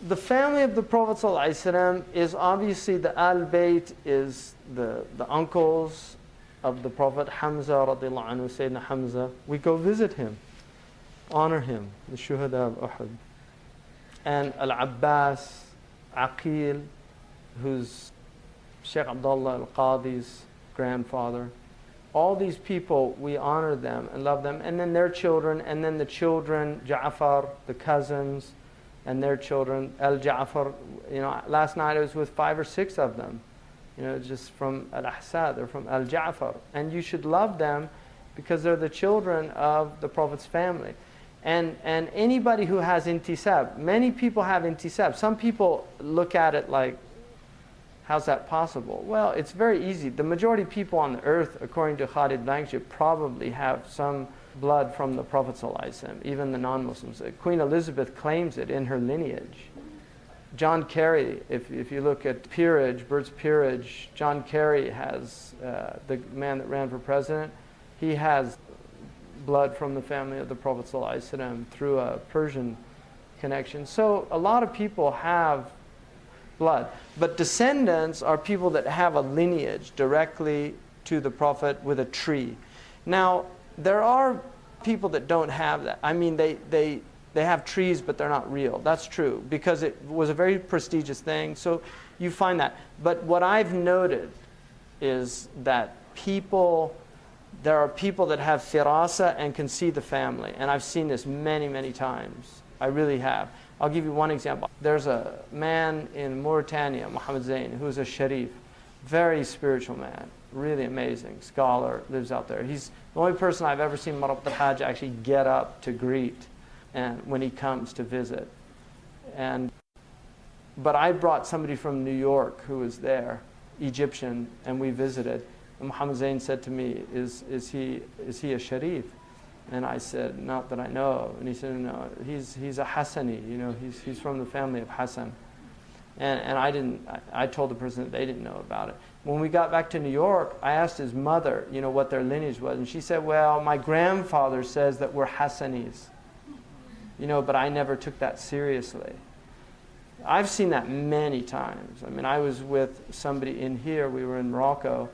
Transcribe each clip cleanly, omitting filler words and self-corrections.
The family of the Prophet ﷺ is obviously the Al-Bayt, is the uncles of the Prophet, Hamza radiallahu anhu, Sayyidina Hamza. We go visit him, honor him, the Shuhada of Uhud. And Al-Abbas, Aqil, who's Sheikh Abdullah al-Qadi's grandfather. All these people, we honor them and love them. And then their children, and then the children, Ja'far, the cousins, and their children, Al-Ja'far. Last night I was with 5 or 6 of them. Just from Al-Ahsad, they're from Al-Ja'far. And you should love them because they're the children of the Prophet's family. And anybody who has intisab, many people have intisab. Some people look at it like, how's that possible? Well, it's very easy. The majority of people on the earth, according to Khalid Blanchard, probably have some blood from the Prophet ﷺ, even the non-Muslims. Queen Elizabeth claims it in her lineage. John Kerry, if you look at peerage, Bert's peerage, John Kerry has, the man that ran for president, he has blood from the family of the Prophet ﷺ through a Persian connection. So a lot of people have blood. But descendants are people that have a lineage directly to the Prophet with a tree. Now, there are people that don't have that. I mean, they have trees, but they're not real. That's true, because it was a very prestigious thing. So you find that. But what I've noted is that there are people that have firasa and can see the family. And I've seen this many, many times. I really have. I'll give you one example. There's a man in Mauritania, Muhammad Zain, who's a sharif, very spiritual man, really amazing, scholar, lives out there. He's the only person I've ever seen Marab al-Hajj actually get up to greet and when he comes to visit. But I brought somebody from New York who was there, Egyptian, and we visited. And Muhammad Zain said to me, is he a sharif? And I said, not that I know. And he said, no, he's a Hassani, he's from the family of Hassan. And I told the person that they didn't know about it. When we got back to New York, I asked his mother, what their lineage was. And she said, well, my grandfather says that we're Hassanis. But I never took that seriously. I've seen that many times. I mean, I was with somebody in here, we were in Morocco,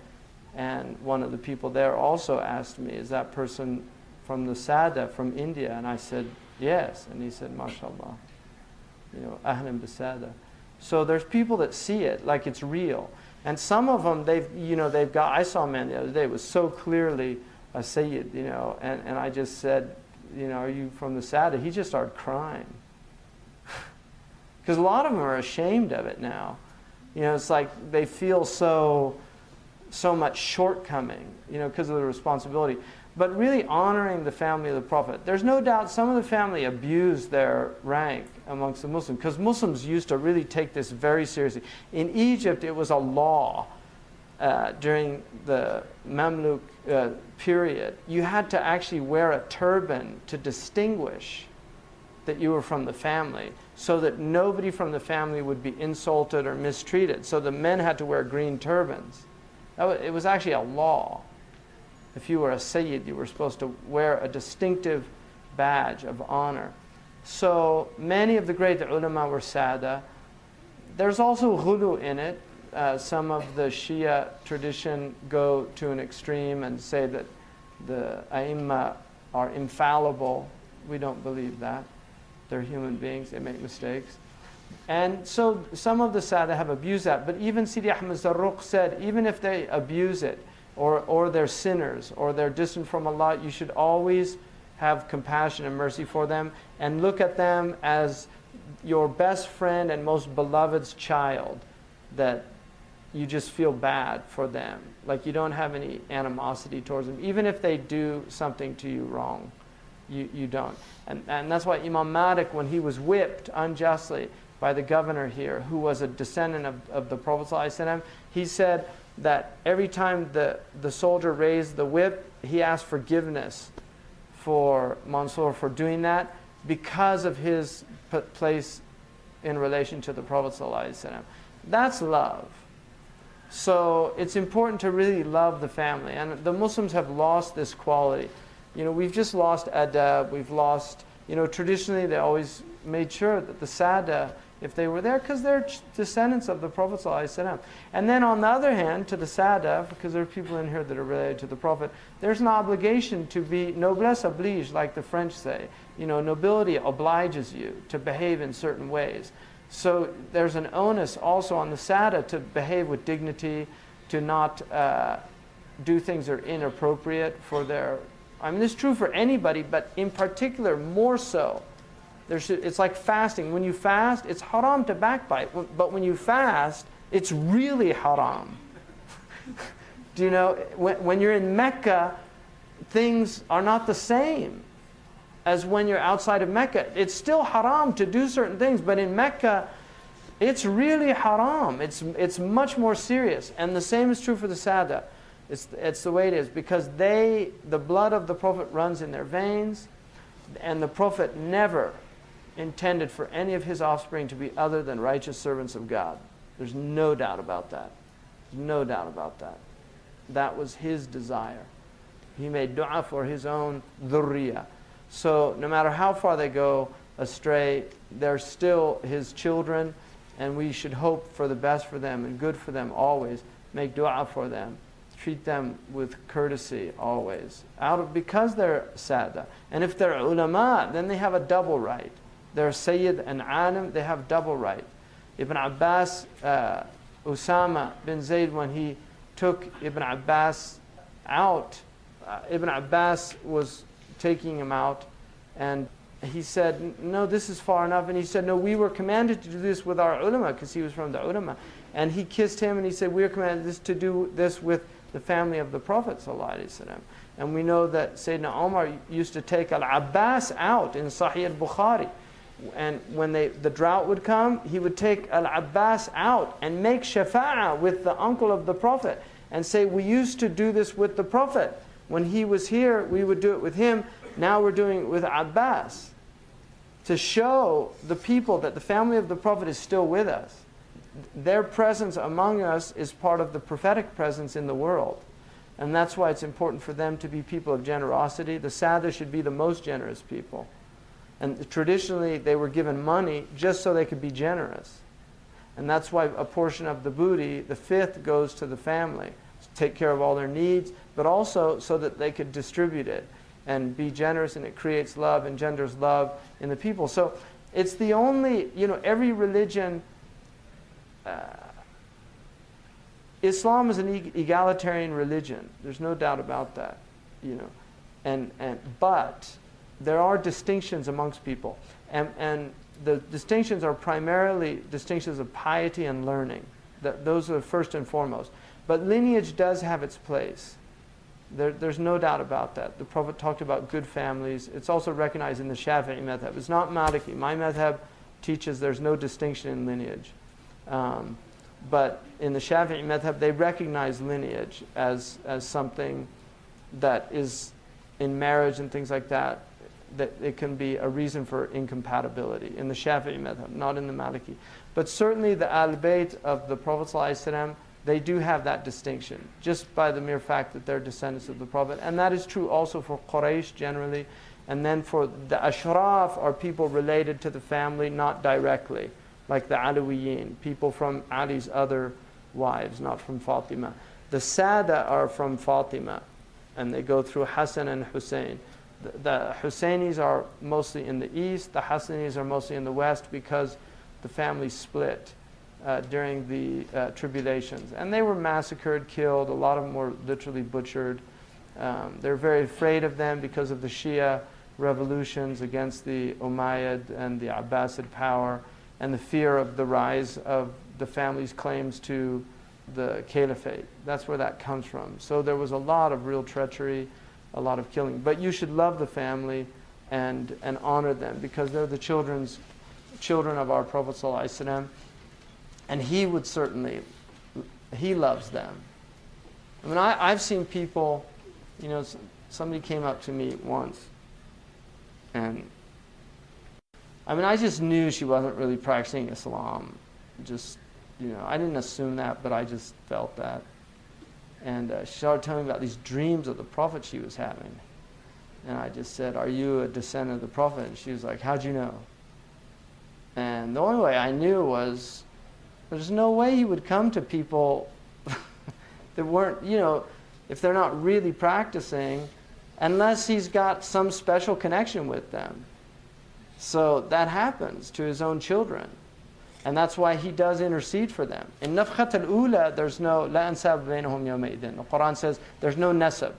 and one of the people there also asked me, is that person from the Sada, from India? And I said, yes. And he said, mashallah, ahlan bisada. So there's people that see it like it's real. And some of them, they've got, I saw a man the other day, it was so clearly a Sayyid, and I just said, are you from the Sada? He just started crying. Because a lot of them are ashamed of it now. It's like they feel so much shortcoming, because of the responsibility. But really honoring the family of the Prophet. There's no doubt some of the family abused their rank amongst the Muslims, because Muslims used to really take this very seriously. In Egypt, it was a law during the Mamluk period. You had to actually wear a turban to distinguish that you were from the family, so that nobody from the family would be insulted or mistreated. So the men had to wear green turbans. It was actually a law. If you were a Sayyid, you were supposed to wear a distinctive badge of honor. So many of the great ulama were Sada. There's also ghulu in it. Some of the Shia tradition go to an extreme and say that the Aimma are infallible. We don't believe that. They're human beings, they make mistakes. And so some of the Sada have abused that. But even Sidi Ahmed Zarruq said, even if they abuse it, or they're sinners, or they're distant from Allah, you should always have compassion and mercy for them, and look at them as your best friend and most beloved's child, that you just feel bad for them. Like you don't have any animosity towards them. Even if they do something to you wrong, you don't. And that's why Imam Malik, when he was whipped unjustly by the governor here, who was a descendant of the Prophet ﷺ, he said that every time the soldier raised the whip, he asked forgiveness for Mansour for doing that because of his place in relation to the Prophet ﷺ. That's love. So it's important to really love the family. And the Muslims have lost this quality. We've just lost adab, we've lost, traditionally they always made sure that the Sada if they were there, because they're descendants of the Prophet ﷺ. And then on the other hand, to the Sada, because there are people in here that are related to the Prophet, there's an obligation to be noblesse oblige, like the French say. Nobility obliges you to behave in certain ways. So there's an onus also on the Sada to behave with dignity, to not do things that are inappropriate for their... this is true for anybody, but in particular, more so. It's like fasting. When you fast, it's haram to backbite. But when you fast, it's really haram. Do you know, when you're in Mecca, things are not the same as when you're outside of Mecca. It's still haram to do certain things, but in Mecca, it's really haram. It's much more serious. And the same is true for the Sada. It's the way it is, because the blood of the Prophet runs in their veins, and the Prophet never intended for any of his offspring to be other than righteous servants of God. There's no doubt about that. No doubt about that. That was his desire. He made dua for his own dhurriya. So no matter how far they go astray, they're still his children, and we should hope for the best for them and good for them always. Make dua for them. Treat them with courtesy always. Because they're sada. And if they're ulama, then they have a double right. They're Sayyid and Alim, they have double right. Ibn Abbas, Usama bin Zayd, when he took Ibn Abbas out, Ibn Abbas was taking him out, and he said, no, this is far enough. And he said, no, we were commanded to do this with our ulama, because he was from the ulama. And he kissed him, and he said, we are commanded to do this with the family of the Prophet ﷺ. And we know that Sayyidina Omar used to take Al-Abbas out in Sahih al-Bukhari. And when the drought would come, he would take Al-Abbas out and make shafa'ah with the uncle of the Prophet and say, we used to do this with the Prophet. When he was here, we would do it with him. Now we're doing it with Abbas. To show the people that the family of the Prophet is still with us. Their presence among us is part of the prophetic presence in the world. And that's why it's important for them to be people of generosity. The Sada should be the most generous people. And traditionally, they were given money just so they could be generous. And that's why a portion of the booty, the fifth, goes to the family to take care of all their needs, but also so that they could distribute it and be generous, and it creates love, engenders love in the people. So it's the only, every religion, Islam is an egalitarian religion. There's no doubt about that, but there are distinctions amongst people, and the distinctions are primarily distinctions of piety and learning. Those are first and foremost. But lineage does have its place. There's no doubt about that. The Prophet talked about good families. It's also recognized in the Shafi'i madhab. It's not Maliki. My madhab teaches there's no distinction in lineage. But in the Shafi'i madhab, they recognize lineage as something that is in marriage and things like that it can be a reason for incompatibility in the Shafi'i madhab, not in the Maliki. But certainly the ahlubayt of the Prophet ﷺ, they do have that distinction, just by the mere fact that they're descendants of the Prophet. And that is true also for Quraysh generally. And then for the ashraf are people related to the family, not directly, like the Alawiyin, people from Ali's other wives, not from Fatima. The Sada are from Fatima, and they go through Hassan and Hussein. The Husseinis are mostly in the east, the Hassanis are mostly in the west, because the family split during the tribulations. And they were massacred, killed, a lot of them were literally butchered. They're very afraid of them because of the Shia revolutions against the Umayyad and the Abbasid power, and the fear of the rise of the family's claims to the caliphate. That's where that comes from. So there was a lot of real treachery, a lot of killing. But you should love the family and honor them, because they're the children of our Prophet ﷺ. And he would certainly, he loves them. I mean, I've seen people, somebody came up to me once, and I mean, I just knew she wasn't really practicing Islam. Just, I didn't assume that, but I just felt that. And she started telling me about these dreams of the Prophet she was having. And I just said, are you a descendant of the Prophet? And she was like, how'd you know? And the only way I knew was there's no way he would come to people that weren't, if they're not really practicing, unless he's got some special connection with them. So that happens to his own children. And that's why he does intercede for them. In nafkhat al-ula, there's no la ansab bainahum yawma idin. The Quran says there's no nasab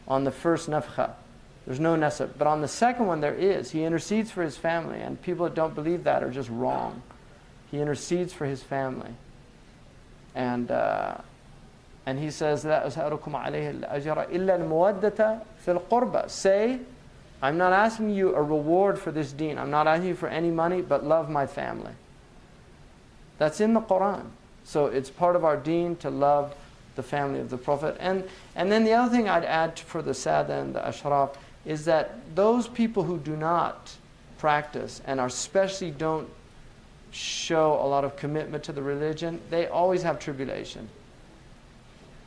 on the first nafkha. There's no nasab. But on the second one there is. He intercedes for his family. And people that don't believe that are just wrong. He intercedes for his family. And he says, لا أسألكم عليه الأجر إلا المودة في القربى. Say, I'm not asking you a reward for this deen. I'm not asking you for any money, but love my family. That's in the Quran. So it's part of our deen to love the family of the Prophet. And then the other thing I'd add for the Sada and the Ashraf is that those people who do not practice and especially don't show a lot of commitment to the religion, they always have tribulation.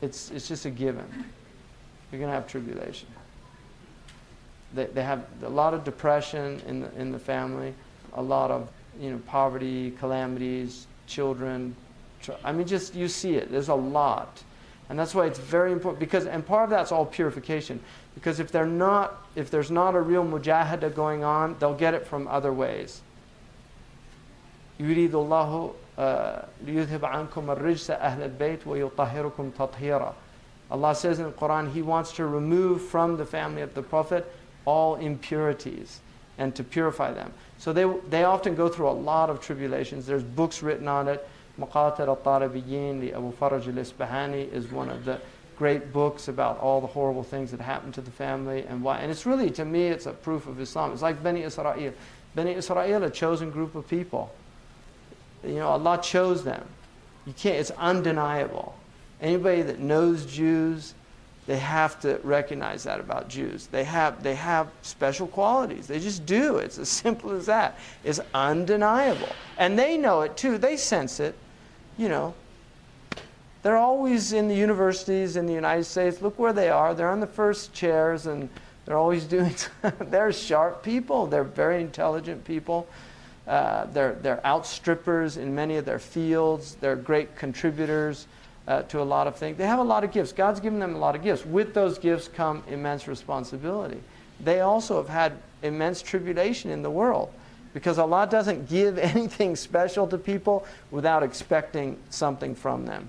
It's just a given. You're going to have tribulation. They have a lot of depression in the family, a lot of poverty, calamities, children. I mean, just you see it. There's a lot, and that's why it's very important. And part of that's all purification. Because if there's not a real mujahada going on, they'll get it from other ways. يريد الله ليذهب عنكم الرجس أهل البيت ويطهركم تطهيرا. Allah says in the Quran, He wants to remove from the family of the Prophet all impurities and to purify them. So they often go through a lot of tribulations. There's books written on it. Maqatir al-Tarabiyin, the Abu Faraj al-Isbahani is one of the great books about all the horrible things that happened to the family and why. And it's really, to me, it's a proof of Islam. It's like Bani Israel. Bani Israel, a chosen group of people. Allah chose them. You can't, it's undeniable. Anybody that knows Jews, they have to recognize that about Jews. They have special qualities. They just do. It's as simple as that. It's undeniable. And they know it too. They sense it. They're always in the universities in the United States. Look where they are. They're on the first chairs and they're always doing, they're sharp people. They're very intelligent people. They're outstrippers in many of their fields. They're great contributors to a lot of things. They have a lot of gifts. God's given them a lot of gifts. With those gifts come immense responsibility. They also have had immense tribulation in the world because Allah doesn't give anything special to people without expecting something from them.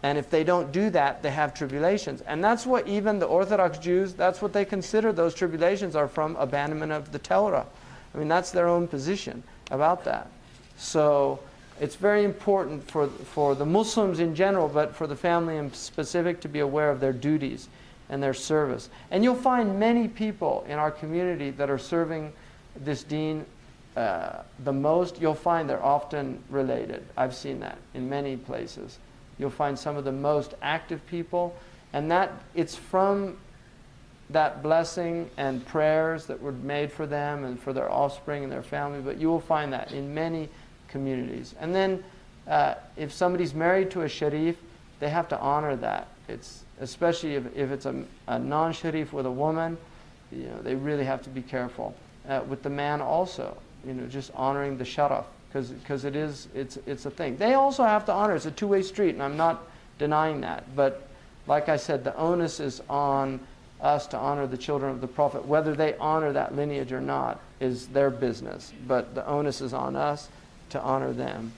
And if they don't do that, they have tribulations. And that's what even the Orthodox Jews, that's what they consider those tribulations are from abandonment of the Torah. I mean, that's their own position about that. So it's very important for the Muslims in general, but for the family in specific, to be aware of their duties and their service. And you'll find many people in our community that are serving this deen the most. You'll find they're often related. I've seen that in many places. You'll find some of the most active people, and that it's from that blessing and prayers that were made for them and for their offspring and their family. But you will find that in many communities. And then if somebody's married to a sharif, they have to honor that. It's especially if it's a non-sharif with a woman, they really have to be careful. With the man also, just honoring the sharaf, because it's a thing. They also have to honor. It's a two-way street, and I'm not denying that. But like I said, the onus is on us to honor the children of the Prophet. Whether they honor that lineage or not is their business. But the onus is on us to honor them.